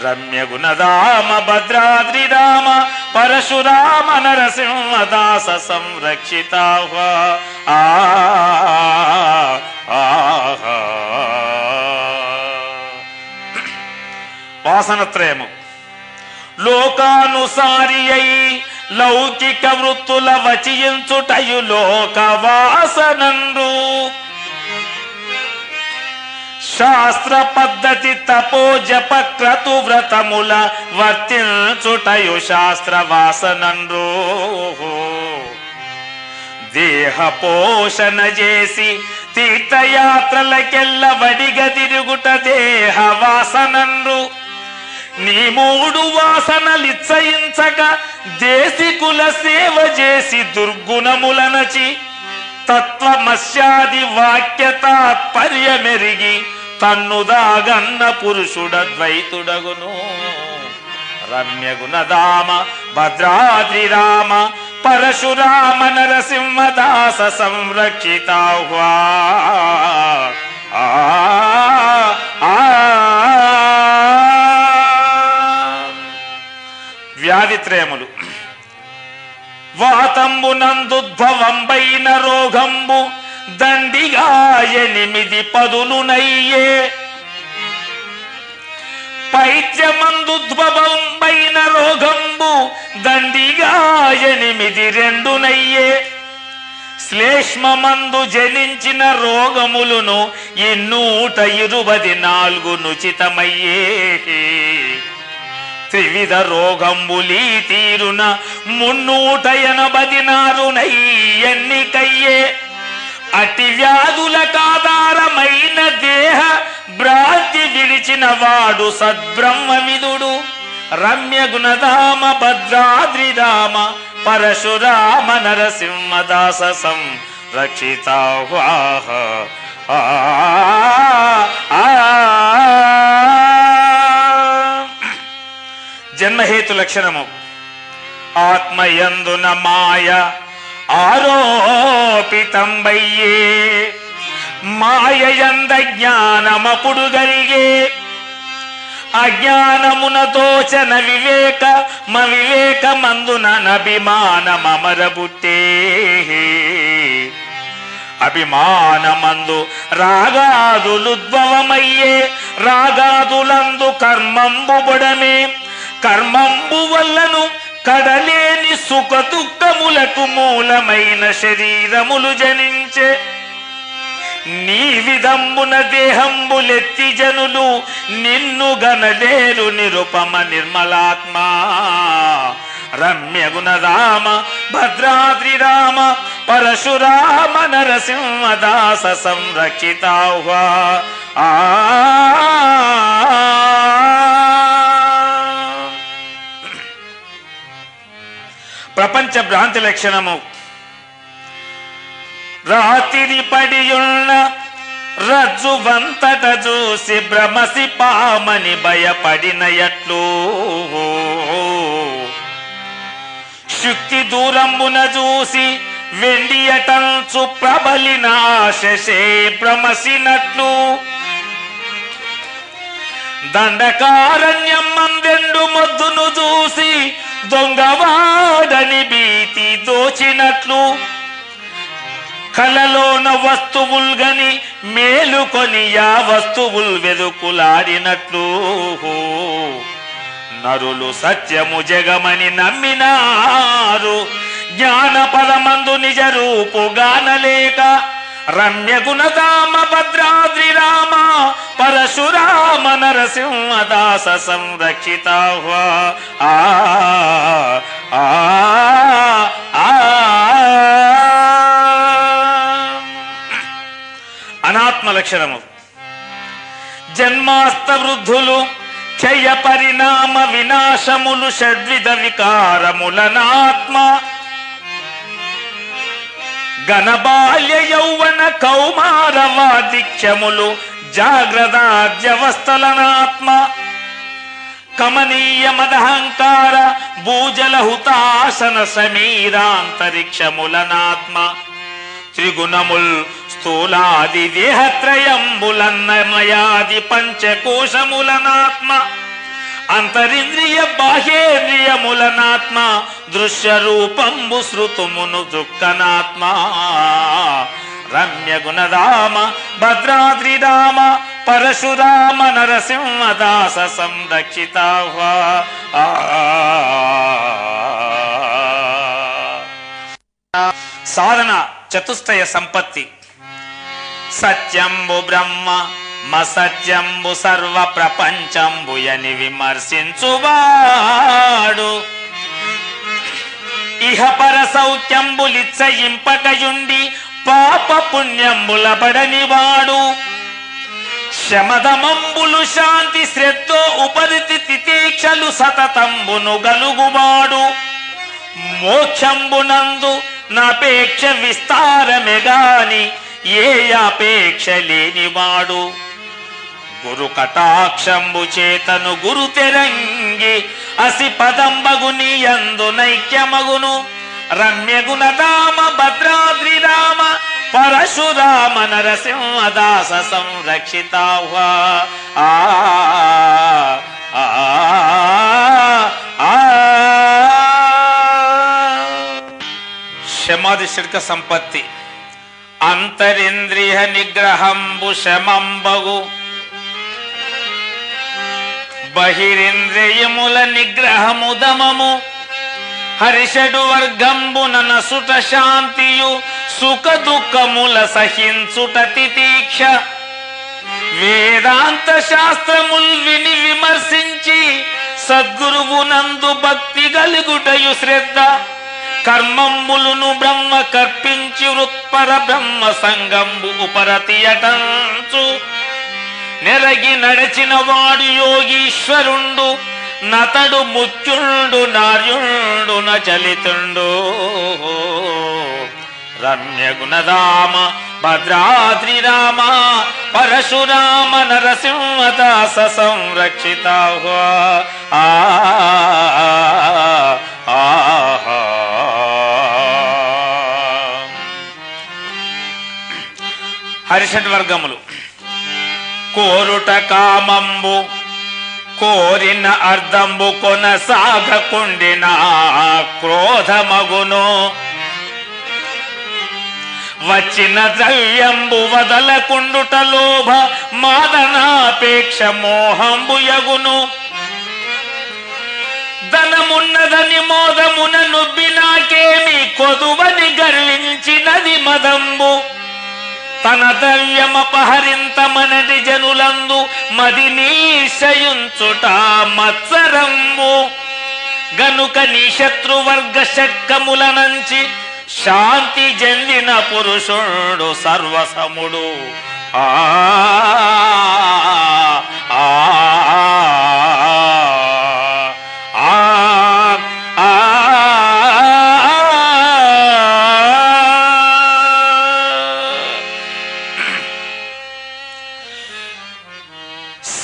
A: రమ్యగుణధామ భద్రాద్రిరామ పరశురామ నరసింహదాస సంరక్షితాహ్వా. ఆ వాసనత్రయము లోకానుసారి అయి లౌకిక వృత్తుల వచించుటయు లోక వాసనందు. శాస్త్ర పద్ధతి తపో జప క్రతు వ్రతముల వర్తించుటయు శాస్త్ర వాసనందు. దేహ పోషణ చేసి తీర్థయాత్రలకెల్ల వడిగ తిరుగుట దేహ వాసనందు. నీ మూడు వాసనలిచ్చయించక దేశికుల సేవ చేసి దుర్గుణములనచి తత్వమస్యాది వాక్య తాత్పర్యమెరిగి తన్నుదాగన్న పురుషుడద్వైతుడగును. రమ్యగుణధామ భద్రాద్రిరామ పరశురామ నరసింహదాస సంరక్షితాహ్వా. వ్యాధిత్రయములు వాతంబునందుద్భవంబైన రోగంబు దండిగా 8 పదులునయ్యే. పైత్యమందుద్భవంబైన రోగంబు దండిగా 8 రెండునయ్యే. శ్లేష్మమందు జనించిన రోగములను 124 నుచితమయ్యే. త్రివిధ రోగంబులీ తీరున 384 ఎన్నికయ్యే. అతి వ్యాధులకాధారమైన దేహ భ్రాంతి విడిచిన వాడు సద్బ్రహ్మవిదుడు. రమ్యగుణధామ భద్రాద్రిరామ పరశురామ నరసింహదాస సంరక్షితాహ్వా. జన్మహేతు లక్షణము ఆత్మయందున మాయ ఆరోపితంబయ్యే. మాయయంద జ్ఞానమపుడు గలిగే. అజ్ఞానమున తోచన వివేకమందున అభిమానమరబుట్టే. అభిమానమందు రాగాదులుద్భవమయ్యే. రాగాదులందు కర్మంబు బుడమే. కర్మంబు వల్లను కడలేని సుఖ దుఃఖములకు మూలమైన శరీరములు జనించే. నీ విధంబున దేహంబులెత్తి జనులు నిన్ను గనలేరు నిరుపమ నిర్మలాత్మా. రమ్యగుణధామ భద్రాద్రిరామ పరశురామ నరసింహదాస సంరక్షితాహ్వా. ప్రపంచ భ్రాంతి లక్షణము రాత్రి పడియున్న రజ్జువంతట చూసి భ్రమసి పామని భయపడిన ఎట్లు. శుక్తి దూరంబున చూసి వెండియటంచు ప్రబలిన ఆశే భ్రమసినట్లు. దండకారణ్యం మందెండు మొద్దును చూసి దొంగవాడని భీతి దోచినట్లు కలలోన వస్తువుల్గని మేలుకొని ఆ వస్తువుల్ వెదుకులాడినట్లు నరులు సత్యము జగమని నమ్మినారు. జ్ఞానపదమందు నిజ రూపు గానలేక రమ్య గుణధామ భద్రాద్రి రామ పరశురామ నరసింహదాస సంరక్షిత. అనాత్మ లక్షణము జన్మాస్త వృద్ధులు క్షయ పరిణామ వినాశములు షడ్విధ వికారములనాత్మ గణబాల్య యౌవన కౌమార వాదిక్ష్యములు జాగ్రత్తాద్యవస్థలనాత్మ కమనీయ మదహంకార భూజల హుతాసన సమీరాంతరిక్షములనాత్మ త్రిగుణముల్ స్థూలాది దేహత్రయంబులన్నమయాది పంచకోశములనాత్మ అంతరింద్రియ బాహ్యేంద్రియములనాత్మ దృశ్య రూపంబు శృతుమును దుఃఖనాత్మ రమ్య గుణధామ భద్రాద్రి రామ పరశురామ నరసింహదాస సంరక్షిత. సాధన చతుష్టయ సంపత్తి. సత్యంబు బ్రహ్మ మసత్యంబు సర్వ ప్రపంచంబుయని విమర్శించువాడు ఇహ పర సౌఖ్యంబులిచ్చయింపకయుండి పాప పుణ్యంబుల పడనివాడు శమదమంబులు శాంతి శ్రద్ధో ఉపరితి తితీక్షలు సతతంబును గలుగువాడు మోక్షంబునందు నాపేక్ష విస్తారమే గాని ఏ అపేక్ష లేనివాడు గురు కటాక్షంబు చేతను గురు తెరంగి అసి పదంబగుని యందు నైక్యమగును రమ్య గుణధామ భద్రాద్రి రామ పరశురామ నరసింహదాస సంరక్షిత. శమాది షడ్క సంపత్తి. అంతరింద్రియ నిగ్రహంబు శమంబగు బహిరింద్రియముల నిగ్రహము దమము హరిషడు వర్గంబున నసుట శాంతియు సుఖ దుఃఖముల సహించుట తితీక్ష వేదాంత శాస్త్రముల్ విని విమర్శించి సద్గురువునందు భక్తి గలుగుటయు శ్రద్ధ కర్మంబులును బ్రహ్మ కర్పించి వృత్పర బ్రహ్మ సంగంబు ఉపరతియటంచు నెరగి నడచిన వాడు యోగీశ్వరుండు నతడు ముఖ్యుండు నార్యుండు నచలితుండు రమ్య గుణధామ భద్రాద్రి రామ పరశురామ నరసింహదాస సంరక్షిత. హరిషడ్ వర్గములు. కోరుట కామంబు కోరిన అర్ధంబు కొనసాగకుండిన క్రోధమగును వచ్చిన ద్రవ్యంబు వదలకుండుట లోభ మాదనాపేక్ష మోహంబు యగును ధనమున్నదని మోదమున నుబ్బినాకేమి కొదువని గర్వించినది మదంబు తన ద్రవ్యమపహరింతమనది జనులందు మది నీశయుంచుట మత్సరంబు గనుక నీ శత్రువర్గ శక్కములనంచి శాంతి చెందిన పురుషుడు సర్వసముడు.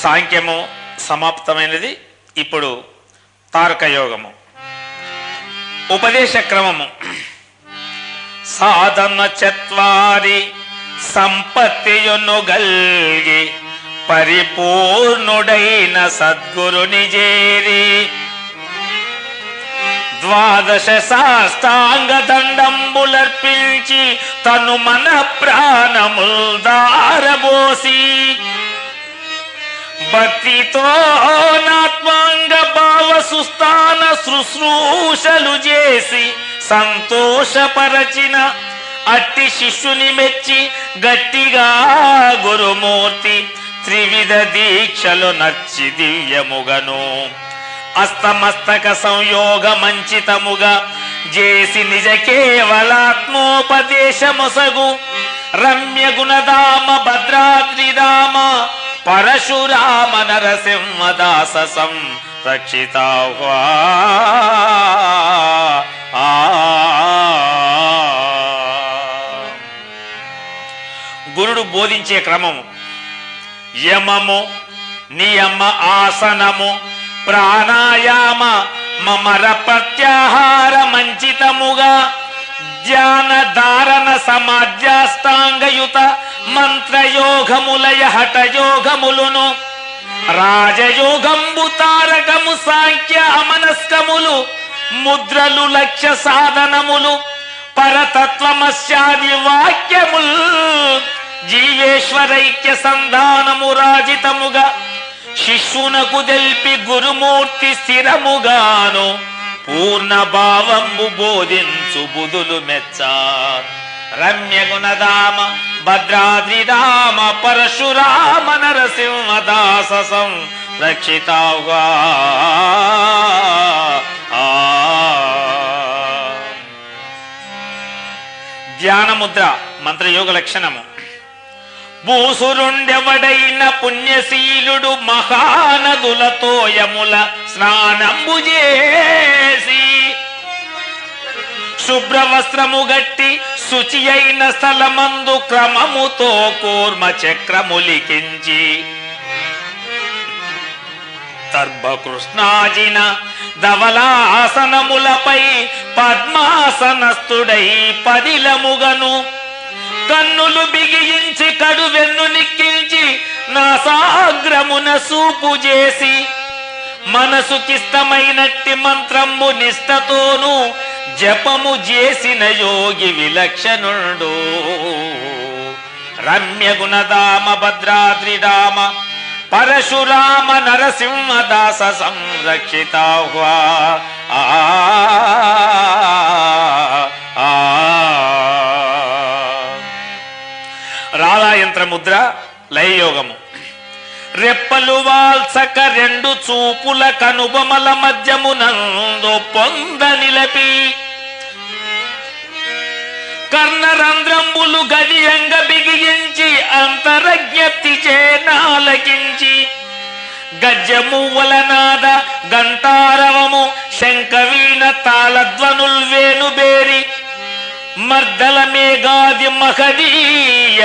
A: సాంఖ్యము సమాప్తమైనది. ఇప్పుడు తారకయోగము. ఉపదేశ క్రమము. సాధన చత్వారి సంపత్తియును గల్గి పరిపూర్ణుడైన సద్గురుని చేరి ద్వాదశ సాష్టాంగ దండంబులర్పించి తను మన ప్రాణముల్ దారబోసి భక్తితో నాత్మాంగ భావ సుస్థాన శుశ్రూషలు చేసి సంతోషపరచిన అట్టి శిష్యుని మెచ్చి గట్టిగా గురుమూర్తి త్రివిధ దీక్షలు నచ్చి దివ్యముగను అస్తమస్తక సంయోగ మంచితముగా చేసి నిజ కేవలాత్మోపదేశముసగు రమ్య గుణధామ భద్రాద్రిధామ పరశురామ నరసింహదాస సంరక్షితాహ్వా. గురుడు బోధించే క్రమము యమము నియమ ఆసనము ప్రాణాయామ మమర ప్రత్యాహార మంచితముగా ధ్యాన ధారణ సమాధ్యాష్టాంగయుత మంత్రయోగములయ హఠయోగములును రాజయోగంబు తారకము సాంఖ్య అమనస్కములు ముద్రలు లక్ష్య సాధనములు పరతత్వమస్యాది వాక్యముల్ జీవేశ్వరైక్య సంధానము రాజితముగా శిష్యునకు తెల్పి గురుమూర్తి స్థిరముగాను పూర్ణ భావంబు బోధించు బుధులు మెచ్చ రమ్య గుణధామ భద్రాద్రిధామ పరశురామ నరసింహదాస సంరక్షితాహ్వా. ధ్యానముద్ర మంత్రయోగ లక్షణము భూసురుండెవడైన పుణ్యశీలుడు మహానదులతో యముల స్నానంబు చేసి శుభ్రవస్త్రము గట్టి శుచి అయిన స్థలమందు క్రమముతో కూర్మ చక్రములికించి దర్భకృష్ణాజిన ధవలాసనములపై పద్మాసనస్థుడై పదిలముగను కన్నులు బిగించి కడు వెన్ను నిక్కించి నాసాగ్రమున సూపు చేసి మనసుకిష్టమైనట్టి మంత్రము నిష్టతోనూ జపము చేసిన యోగి విలక్షణుడు రమ్య గుణధామ భద్రాద్రిధామ పరశురామ నరసింహదాస సంరక్షితాహ్వా. రాధాయంత్ర ముద్ర లయయోగము రెప్పలు వాల్సక రెండు చూపుల కనుబొమల మధ్యమునందు పొంద నిలపి కర్ణరంధ్రంబులు గదియంగ బిగించి అంతరజ్ఞప్తి చేనాలకించి గజ్జమువ్వలనాద గంటారవము శంఖవీణ తాళధ్వనుల్ వేణుబేరి మర్దల మేఘాది మహదీయ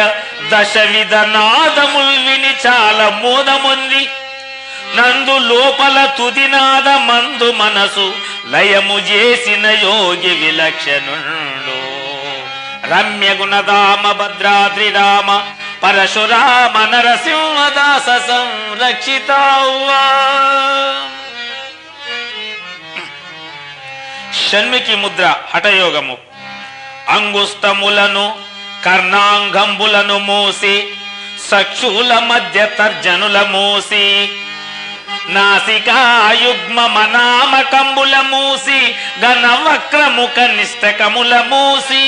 A: దశవిధ నాదముల్ విని చాలా మోదముంది నందు లోపల తుదినాద మందు మనసు లయము చేసిన యోగి విలక్షణుండు రమ్య గుణధామ భద్రాద్రిధామ పరశురామ నరసింహదాస సంరక్షితాహ్వా. షణ్మికి ముద్ర హఠయోగము అంగుష్టములను కర్ణాంగంబులను మూసి సక్షుల మధ్య తర్జనుల మూసి నాసికాయుగ్మ మనామకంబుల మూసి ఘనవక్రముఖ నిష్టకముల మూసి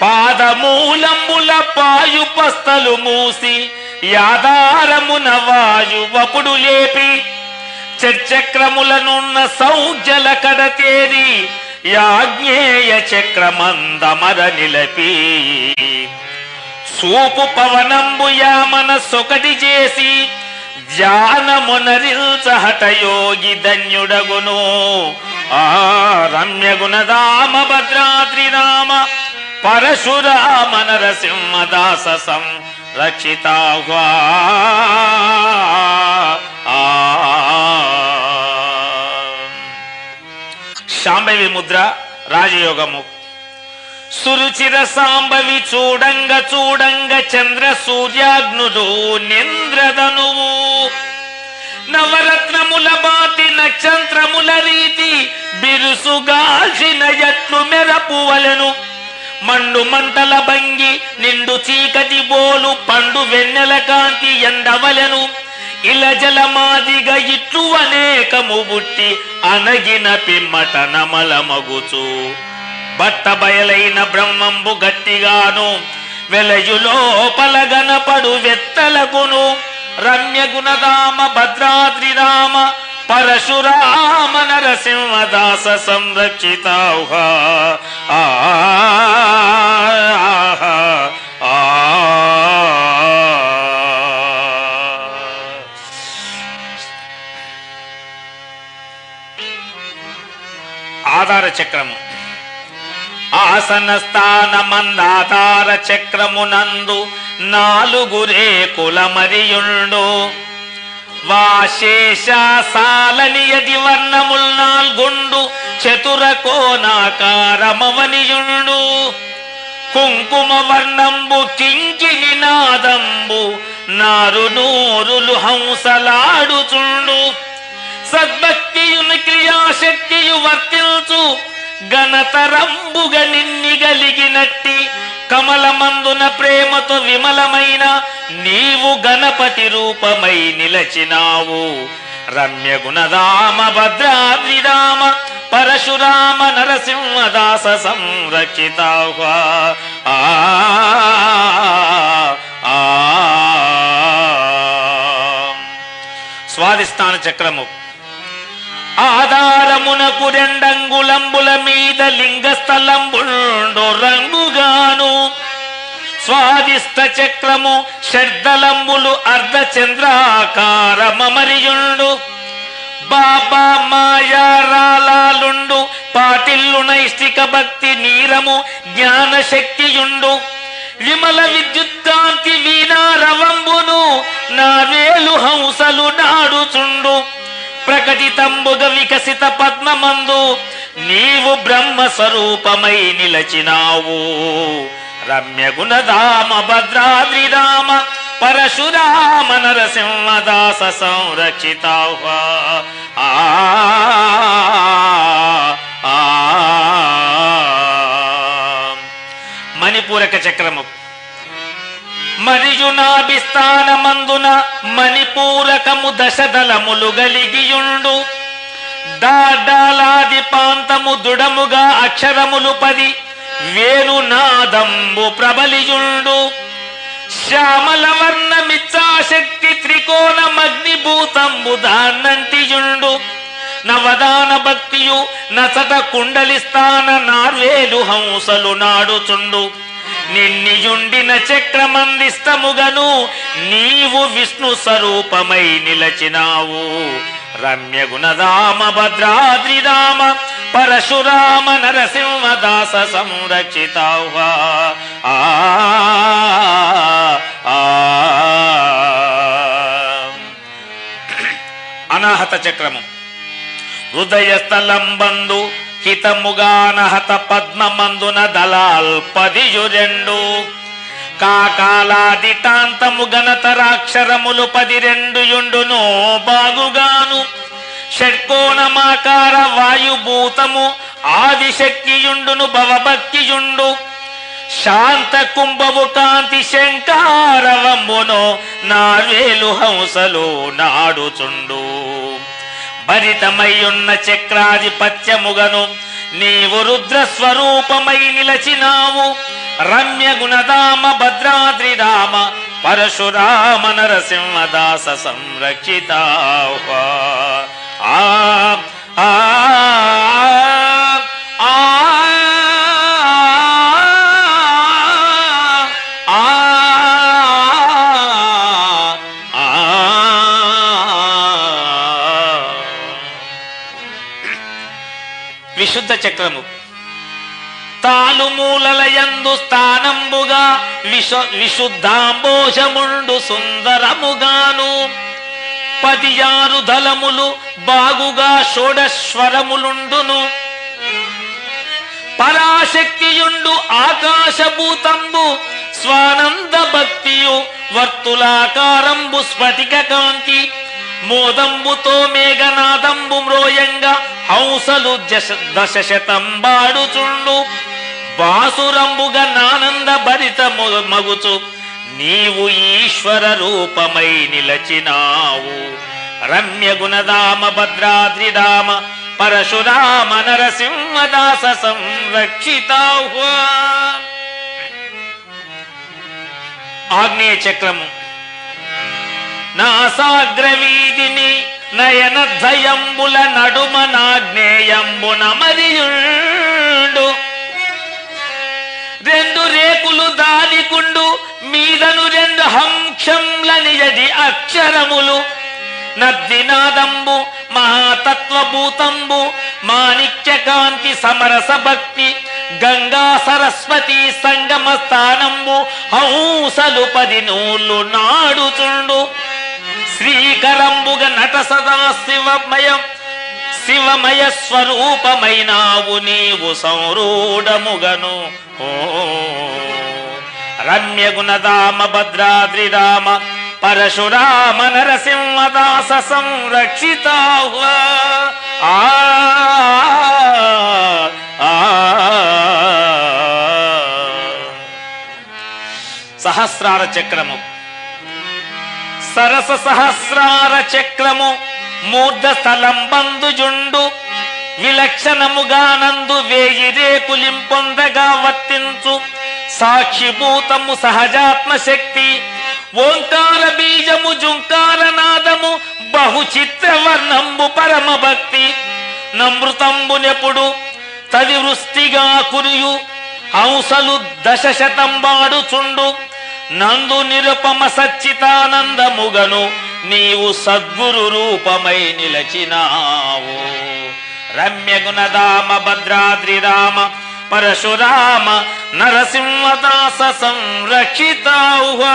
A: పాదమూలంబుల పాయుపస్తలు మూసి యాదారమున వాయువపుడు లేపి చక్రములనున్న సౌజల కడతేరి యాజ్ఞేయ చక్రమందమర నిలపి సూపు పవనంబు యామన సొకటి చేసి ధ్యానమునరిల్చ హఠయోగి ధన్యుడగును. ఆ రమ్య గుణధామ భద్రాద్రిధామ పరశురామ నరసింహదాస సంరక్షితాహ్వా. శాంభవి ముద్ర రాజయోగము సురుచిర సాంబవి చూడంగ చూడంగ చంద్ర సూర్యాగ్నుడు నింద్రధనువు నవరత్నముల బాతి నక్షత్రముల రీతి బిరుసుగాల్చిన ఎట్లు మెరపువలెను. మండు మంటల భంగి నిండు చీకటి బోలు పండు వెన్నెల కాంతి ఎండవలెను. ఇల జలమాదిగ ఇట్లు అనేకము బుట్టి అనగిన పిమ్మట నమల మగుచు. బట్ట బయలైన బ్రహ్మంబు గట్టిగాను వెలయులోపల గనపడు వెత్తలగును. రమ్య గుణదామ భద్రాద్రిరామ పరశురామ నరసింహదాస సంరక్షితాహ. ఆధార చక్రము ఆసన స్థానమందాధార చక్రమునందు 4 రేకుల మరియుండు. వాశేషాసాలనియది వర్ణముల్ 4 చతుర కోణాకారమవనియుండు. కుంకుమ వర్ణంబు కింకిణి నాదంబు నారు నూరులు హంసలాడుచుండు. సద్భక్తియుని క్రియాశక్తియు వర్తిల్చు ఘనతరంబుగ నిన్ని గలిగినట్టి కమలమందున ప్రేమతో విమలమైన నీవు గణపతి రూపమై నిలచినావు. రమ్య గుణదామ భద్రాద్రిరామ పరశురామ నరసింహదాస సంరక్షితాహ. స్వాదిష్టాన చక్రము ఆధారమునకు 2 అంగుళంబుల మీద లింగస్థలంబుండు రంగుగాను. స్వాదిష్ట చక్రము షడ్దలంబులు అర్ధచంద్రాకారమరియుండు. బాబా మాయారాలుండు పాటిల్లు నైష్టిక భక్తి నీరము జ్ఞానశక్తియుండు. విమల విద్యుత్కాంతి వీణారవంబును నావేలు హంసలు నాడుచుండు. ప్రకటితంబుగ వికసిత పద్మమందు నీవు బ్రహ్మ స్వరూపమై నిలచినావు. రమ్య గుణధామ భద్రాద్రిరామ పరశురామ నరసింహదాస సంరక్షితాహ. మణిపూరక చక్రము మరియు నాభిస్థానమందున మణిపూరకము 10 దళములు గలిగియుండు. దాడాలాది పాంతము దుడముగా అక్షరములు 10 వేణునాదంబు ప్రబలియుండు. శ్యామల వర్ణమిచ్చాశక్తి త్రికోణమగ్నిభూతంబు దాన్నంటియుండు. నవదాన భక్తియు నచట కుండలిస్థాన నార్వేలు హంసలు నాడుచుండు. నిన్నియుండిన చక్రమందిస్తముగను నీవు విష్ణు స్వరూపమై నిలచినావు. రమ్య గుణదామ భద్రాద్రిరామ పరశురామ నరసింహదాస సంరక్షితాహ. అనాహత చక్రము హృదయ స్థలం బంధు హితముగానహత పద్మమందున దళాల్ 12 కాకాలాదితాంతము గణతరాక్షరములు 12 యుండును బాగుగాను. షట్కోణమాకార వాయుభూతము ఆదిశక్తియుండును భవభక్తియుండు. శాంత కుంభము కాంతి శంకారవంబును నార్వేలు హంసలు నాడుచుండు. భరితమయ్యున్న చక్రాధిపత్యముగను నీవు రుద్ర స్వరూపమై నిలచినావు. రమ్య గుణధామ భద్రాద్రిరామ పరశురామ నరసింహదాస సంరక్షితాహ. విశుద్ధ చక్రము తాలుమూలలయందు స్థానంబుగా విశుద్ధాంబోజముండు సుందరముగాను. 16 దళములు బాగుగా షోడశ్వరములుండును. పరాశక్తియుండు ఆకాశభూతంబు స్వానంద భక్తియు వర్తులాకారంబు స్ఫటిక కాంతి మోదంబుతో మేఘనాదంబు మ్రోయంగా హంసలు దశశతం బాడుచుండు బాసురంబుగా నానంద భరిత మగుచు నీవు ఈశ్వర రూపమై నిలచినావు. రమ్య గుణదామ భద్రాద్రిదామ పరశురామ నరసింహదాస సంరక్షితాహు. ఆగ్నేయ చక్రము నాసాగ్రవీధిని నయనద్వయంబుల నడుమ నాగ్నేయంబున మరియుండు రెండు రేకులు దానికుండు మీదను రెండు హంక్షంల నిజది అక్షరములు నద్దినాదంబు మహాతత్వభూతంబు మాణిక్యకాంతి సమరస భక్తి గంగా సరస్వతి సంగమ స్థానంబు హంసలు 10 నూళ్ళు నాడుచుండు శ్రీకరంబుగ నట సదా శివమయ స్వరూపమైనావు నీవు సంరూఢముగను. రమ్య గుణదామ భద్రాద్రిరామ పరశురామ నరసింహదాస సంరక్షితాహు. సహస్రార చక్రము సరస సహస్రార చక్రము మూర్ధ స్థలం బంధుజుండు విలక్షణముగానందు 1000 రేకులింపొందగా వర్తించు సాక్షిభూతము సహజాత్మ శక్తి ఓంకార బీజము జుంకార నాదము బహుచిత్రవర్ణంబు పరమ భక్తి నమృతంబునెప్పుడు తది వృష్టిగా కురియు హంసలు దశశతంబాడుచుండు నందు నిరుపమ సచ్చితానందముగను నీవు సద్గురు రూపమై నిలచినావు. రమ్య గుణదామ భద్రాద్రిరామ పరశురామ నరసింహదాస సంరక్షితాహు.